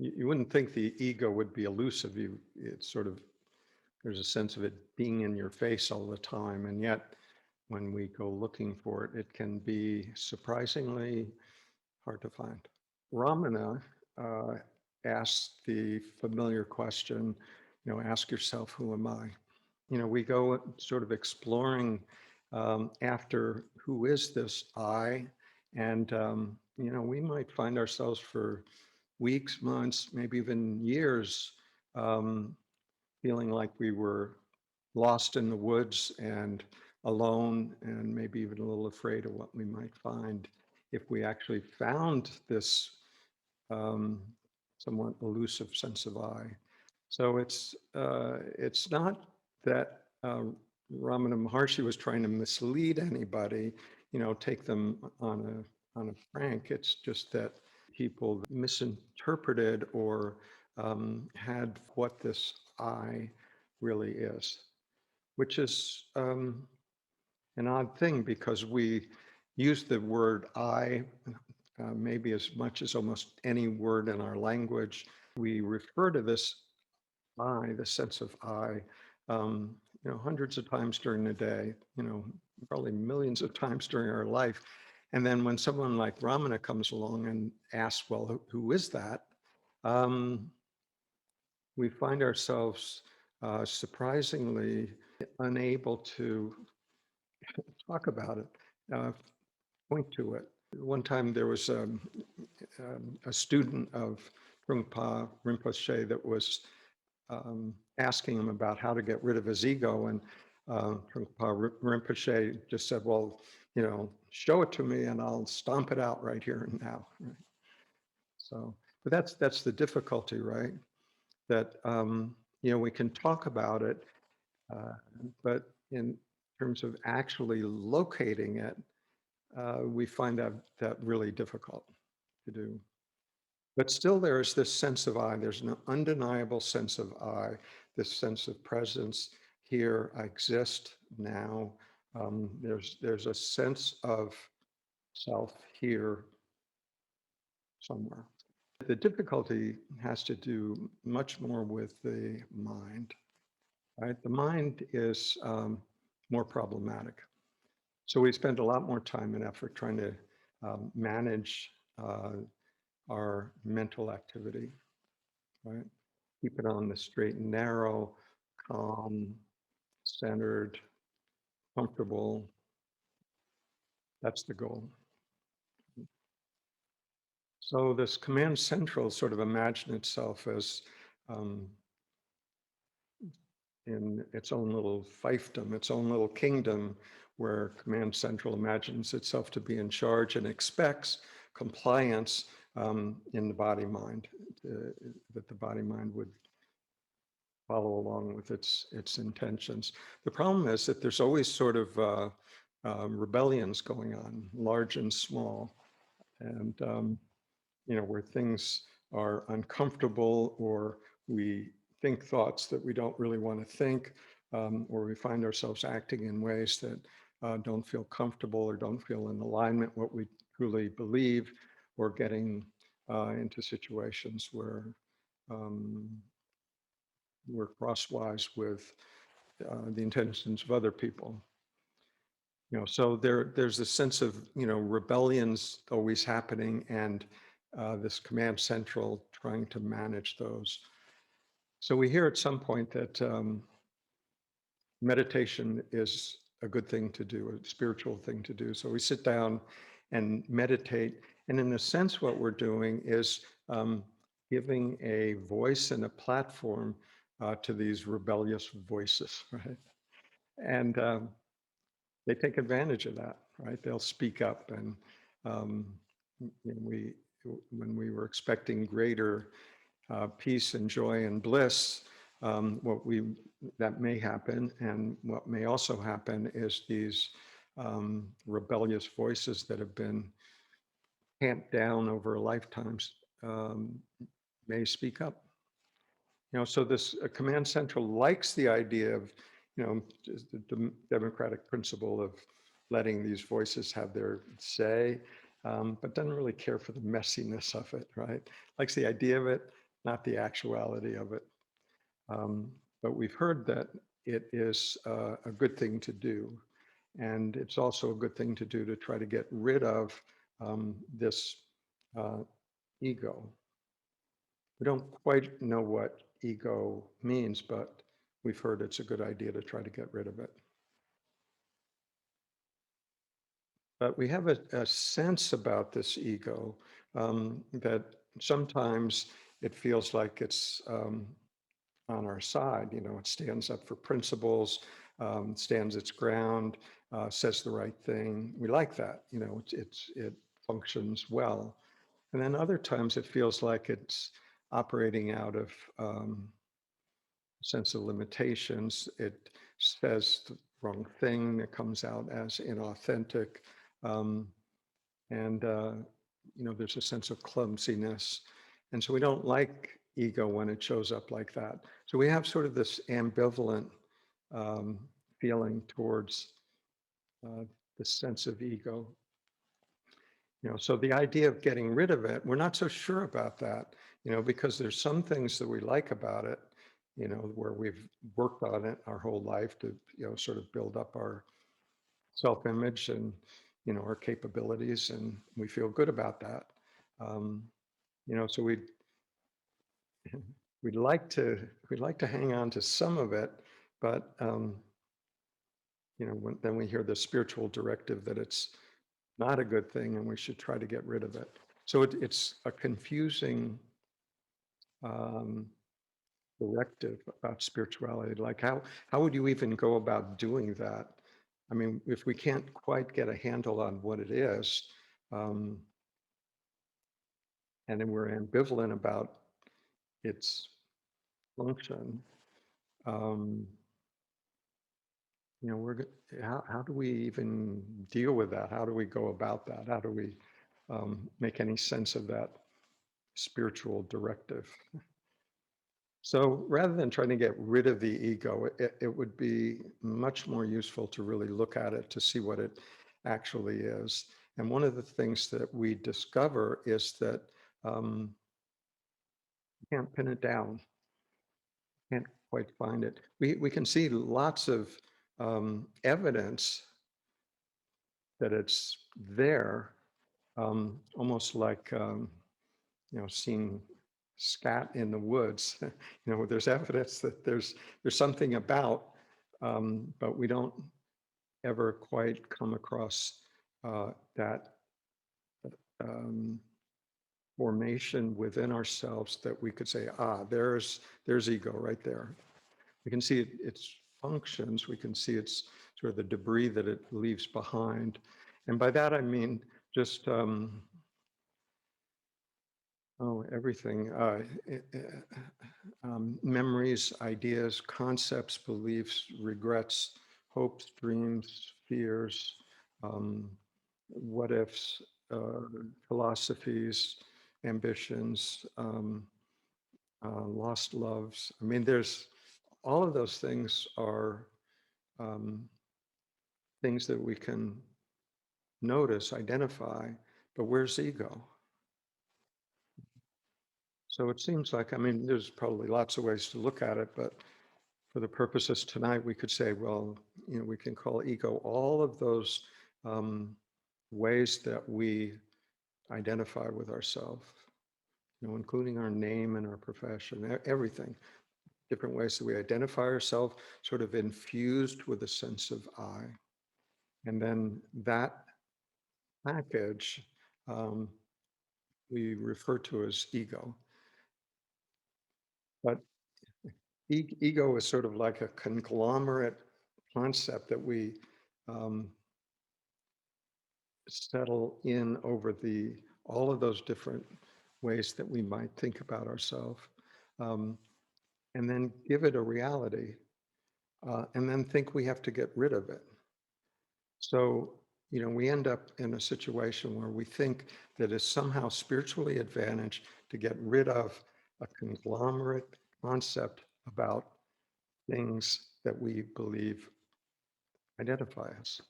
You wouldn't think the ego would be elusive. It's sort of, there's a sense of it being in your face all the time. And yet, when we go looking for it, it can be surprisingly hard to find. Ramana asked the familiar question, ask yourself, who am I? We go sort of exploring after who is this I? And, we might find ourselves for weeks, months, maybe even years, um, feeling like we were lost in the woods and alone, and maybe even a little afraid of what we might find if we actually found this um, somewhat elusive sense of I. So it's not that Ramana Maharshi was trying to mislead anybody, take them on a prank. It's just that people misinterpreted or had what this I really is, which is an odd thing because we use the word I maybe as much as almost any word in our language. We refer to this I, the sense of I, hundreds of times during the day, probably millions of times during our life. And then when someone like Ramana comes along and asks, well, who is that? Um, we find ourselves surprisingly unable to talk about it, point to it. One time there was a student of Trungpa Rinpoche that was asking him about how to get rid of his ego, and Trungpa Rinpoche just said, well, show it to me and I'll stomp it out right here and now. Right? So, but that's the difficulty, right? That, we can talk about it, but in terms of actually locating it, we find that really difficult to do. But still, there is this sense of I. There's an undeniable sense of I, this sense of presence here. I exist now. There's a sense of self here somewhere. The difficulty has to do much more with the mind. Right? The mind is more problematic. So we spend a lot more time and effort trying to manage our mental activity, right? Keep it on the straight and narrow, calm, centered, comfortable. That's the goal. So this command central sort of imagine itself as in its own little fiefdom, its own little kingdom, where command central imagines itself to be in charge and expects compliance in the body mind, that the body mind would follow along with its intentions. The problem is that there's always sort of rebellions going on, large and small, and where things are uncomfortable, or we think thoughts that we don't really want to think, or we find ourselves acting in ways that don't feel comfortable or don't feel in alignment what we truly believe, or getting into situations where we're crosswise with the intentions of other people. So there's a sense of rebellions always happening, and this command central trying to manage those. So we hear at some point that meditation is a good thing to do, a spiritual thing to do. So we sit down and meditate, and in a sense, what we're doing is giving a voice and a platform to these rebellious voices, right? And they take advantage of that, right? They'll speak up, and we, when we were expecting greater peace and joy and bliss, that may happen, and what may also happen is these rebellious voices that have been camped down over lifetimes may speak up. So this command central likes the idea of, just the democratic principle of letting these voices have their say, but doesn't really care for the messiness of it, right? Likes the idea of it, not the actuality of it. Um, but we've heard that it is a good thing to do. And it's also a good thing to do to try to get rid of this uh, ego. We don't quite know what ego means, but we've heard it's a good idea to try to get rid of it. But we have a sense about this ego that sometimes it feels like it's on our side. You know, it stands up for principles, stands its ground, says the right thing. We like that. You know, it functions well. And then other times it feels like it's operating out of sense of limitations. It says the wrong thing. It comes out as inauthentic. Um, and, there's a sense of clumsiness. And so we don't like ego when it shows up like that. So we have sort of this ambivalent um, feeling towards uh, the sense of ego. So the idea of getting rid of it, we're not so sure about that, because there's some things that we like about it, where we've worked on it our whole life to, sort of build up our self-image and, our capabilities, and we feel good about that. Um, so we'd like to hang on to some of it, but, then we hear the spiritual directive that it's not a good thing and we should try to get rid of it. So it's a confusing um, directive about spirituality. Like how would you even go about doing that? I mean, if we can't quite get a handle on what it is, um, and then we're ambivalent about its function, um, how do we even deal with that? How do we go about that? How do we make any sense of that spiritual directive? So rather than trying to get rid of the ego, it would be much more useful to really look at it to see what it actually is. And one of the things that we discover is that you can't pin it down, can't quite find it. We can see lots of evidence that it's there, almost like seeing scat in the woods. There's evidence that there's something about, but we don't ever quite come across that um, formation within ourselves that we could say, there's ego right there. We can see its functions. We can see its sort of the debris that it leaves behind. And by that, I mean just, everything. Memories, ideas, concepts, beliefs, regrets, hopes, dreams, fears, um, what ifs, philosophies, ambitions, lost loves. I mean, there's all of those things are um, things that we can notice, identify, but where's ego? So it seems like, I mean, there's probably lots of ways to look at it, but for the purposes tonight, we could say, well, we can call ego all of those ways that we identify with ourselves, including our name and our profession, everything, different ways that we identify ourselves, sort of infused with a sense of I. And then that package um, we refer to as ego. But ego is sort of like a conglomerate concept that we um, settle in over all of those different ways that we might think about ourselves, um, and then give it a reality, and then think we have to get rid of it. So, we end up in a situation where we think that it's somehow spiritually advantaged to get rid of a conglomerate concept about things that we believe identify us.